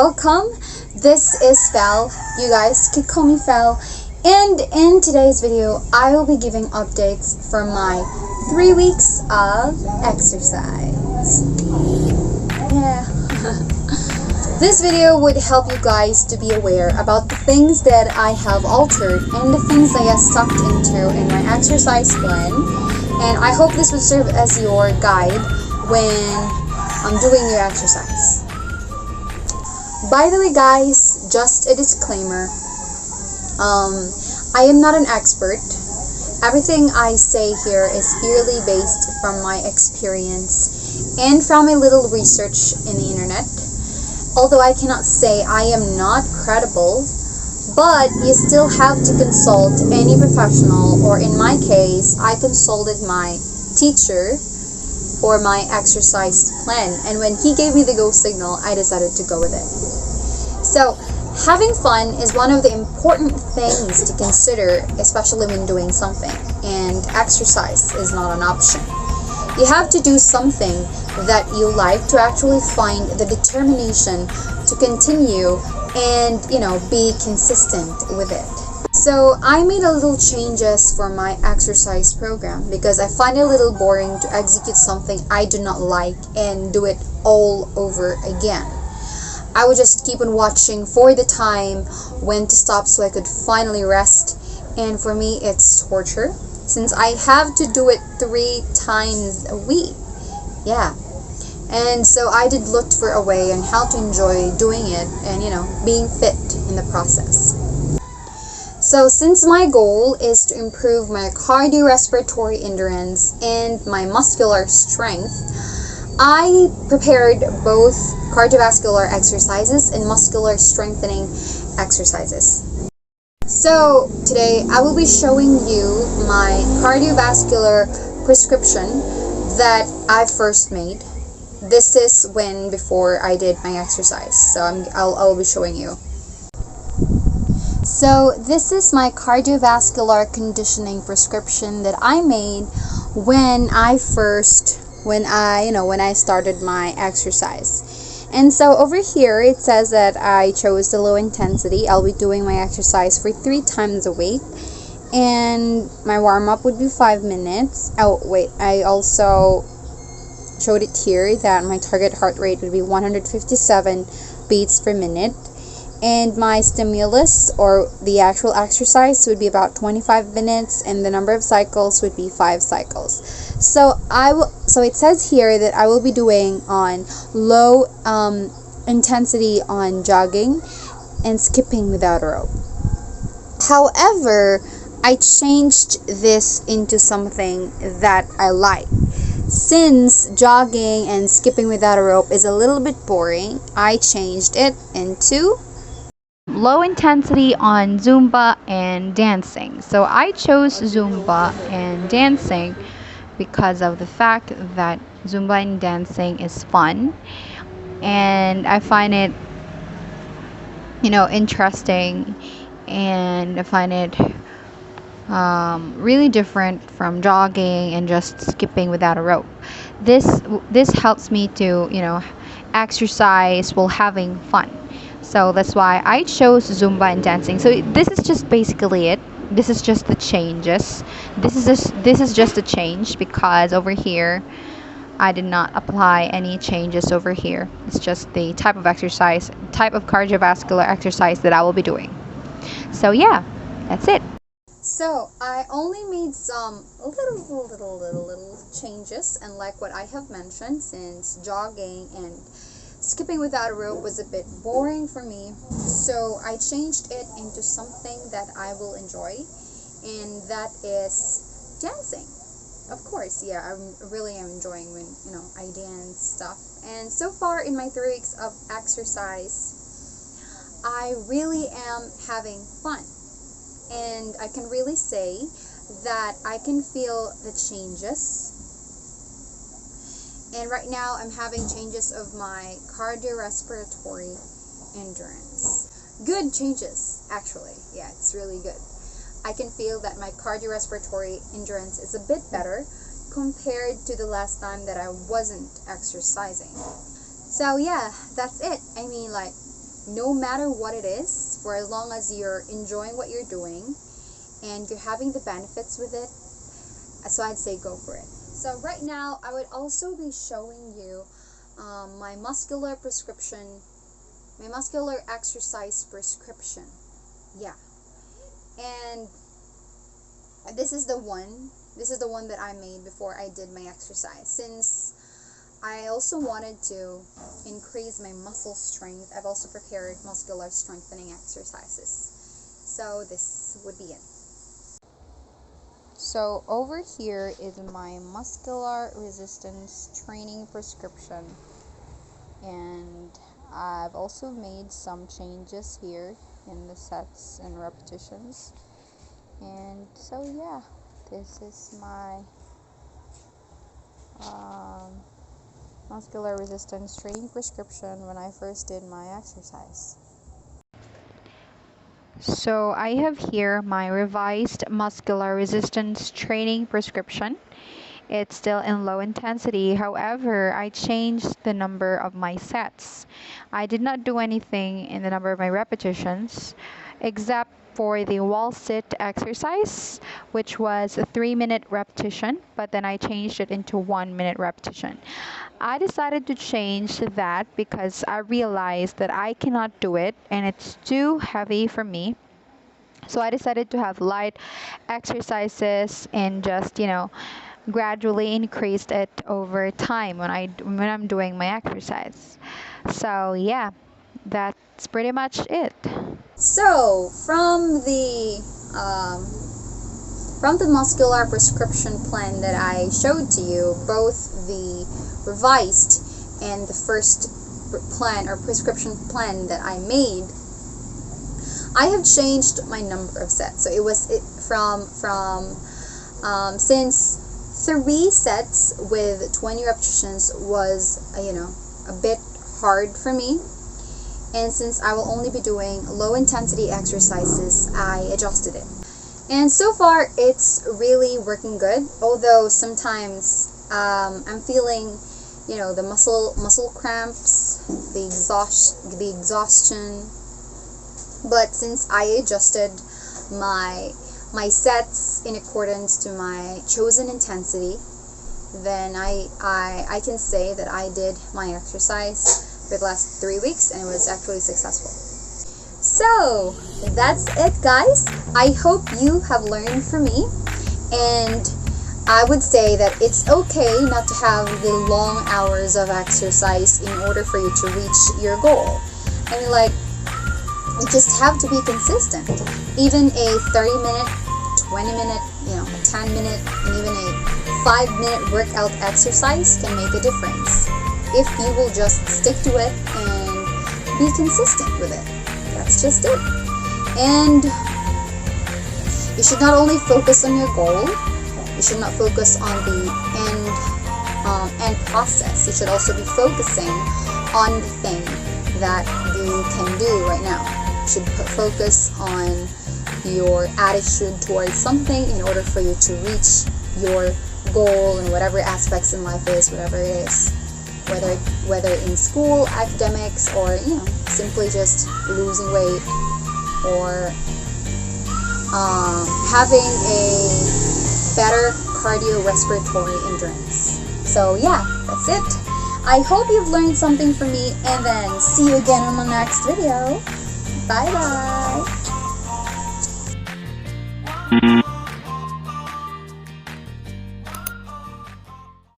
welcome. This is Fel. You guys can call me Fel. And in today's video, I will be giving updates from my 3 weeks of exercise. Yeah. This video would help you guys to be aware about the things that I have altered and the things I have sucked into in my exercise plan. And I hope this would serve as your guide when I'm doing your exercise. By the way guys, just a disclaimer, I am not an expert. Everything I say here is purely based from my experience and from a little research in the internet. Although I cannot say I am not credible, but you still have to consult any professional, or in my case, I consulted my teacher for my exercise plan, and when he gave me the go signal, I decided to go with it. So, having fun is one of the important things to consider, especially when doing something, and exercise is not an option. You have to do something that you like to actually find the determination to continue and, be consistent with it. So I made a little changes for my exercise program because I find it a little boring to execute something I do not like and do it all over again. I would just keep on watching for the time when to stop so I could finally rest, and for me it's torture since I have to do it 3 times a week. Yeah. And so I did look for a way on how to enjoy doing it and, being fit in the process. So since my goal is to improve my cardiorespiratory endurance and my muscular strength, I prepared both cardiovascular exercises and muscular strengthening exercises. So today I will be showing you my cardiovascular prescription that I first made. This is before I did my exercise, so I'll be showing you. So this is my cardiovascular conditioning prescription that I made when I started my exercise. And so over here it says that I chose the low intensity. I'll be doing my exercise for 3 times a week, and my warm-up would be 5 minutes. Oh wait, I also showed it here that my target heart rate would be 157 beats per minute, and my stimulus, or the actual exercise, would be about 25 minutes, and the number of cycles would be 5 cycles. So it says here that I will be doing on low intensity on jogging and skipping without a rope. However, I changed this into something that I like. Since jogging and skipping without a rope is a little bit boring, I changed it into low intensity on Zumba and dancing. So I chose Zumba and dancing because of the fact that Zumba and dancing is fun, and I find it, interesting, and I find it really different from jogging and just skipping without a rope. This helps me to exercise while having fun. So that's why I chose Zumba and dancing. So this is just basically it. This is just the changes. This is just a change because over here I did not apply any changes over here. It's just the type of cardiovascular exercise that I will be doing. So yeah, that's it. So I only made some little changes, and like what I have mentioned, since jogging and skipping without a rope was a bit boring for me, so I changed it into something that I will enjoy, and that is dancing. Of course, yeah, I really am enjoying when I dance stuff. And so far in my 3 weeks of exercise, I really am having fun. And I can really say that I can feel the changes. And right now I'm having changes of my cardiorespiratory endurance. Good changes, actually. Yeah, it's really good. I can feel that my cardiorespiratory endurance is a bit better compared to the last time that I wasn't exercising. So yeah, that's it. I mean, no matter what it is, for as long as you're enjoying what you're doing and you're having the benefits with it, so I'd say go for it. So right now, I would also be showing you my muscular exercise prescription. Yeah. And this is the one that I made before I did my exercise. Since I also wanted to increase my muscle strength, I've also prepared muscular strengthening exercises. So this would be it. So over here is my muscular resistance training prescription, and I've also made some changes here in the sets and repetitions. And so yeah, this is my muscular resistance training prescription when I first did my exercise. So I have here my revised muscular resistance training prescription. It's still in low intensity. However, I changed the number of my sets. I did not do anything in the number of my repetitions, except for the wall sit exercise, which was a 3-minute repetition, but then I changed it into 1-minute repetition. I decided to change that because I realized that I cannot do it and it's too heavy for me. So I decided to have light exercises and just, gradually increased it over time when I'm doing my exercise. So yeah, that's pretty much it. So from the muscular prescription plan that I showed to you, both the revised and the first plan or prescription plan that I made, I have changed my number of sets. So it was since 3 sets with 20 repetitions was a bit hard for me, and since I will only be doing low intensity exercises, I adjusted it. And so far it's really working good, although sometimes I'm feeling the muscle cramps, the exhaustion. But since I adjusted my sets in accordance to my chosen intensity, then I can say that I did my exercise for the last 3 weeks and it was actually successful. So that's it, guys. I hope you have learned from me, and I would say that it's okay not to have the long hours of exercise in order for you to reach your goal. I mean, you just have to be consistent. Even a 30-minute, 20-minute, a 10-minute, and even a 5-minute workout exercise can make a difference if you will just stick to it and be consistent with it. That's just it. And you should not only focus on your goal, you should not focus on the end process. You should also be focusing on the thing that you can do right now. You should focus on your attitude towards something in order for you to reach your goal in whatever aspects in life is, whatever it is, whether in school, academics, or simply just losing weight or having a better cardiorespiratory endurance. So yeah, that's it. I hope you've learned something from me, and then see you again in the next video. Bye bye.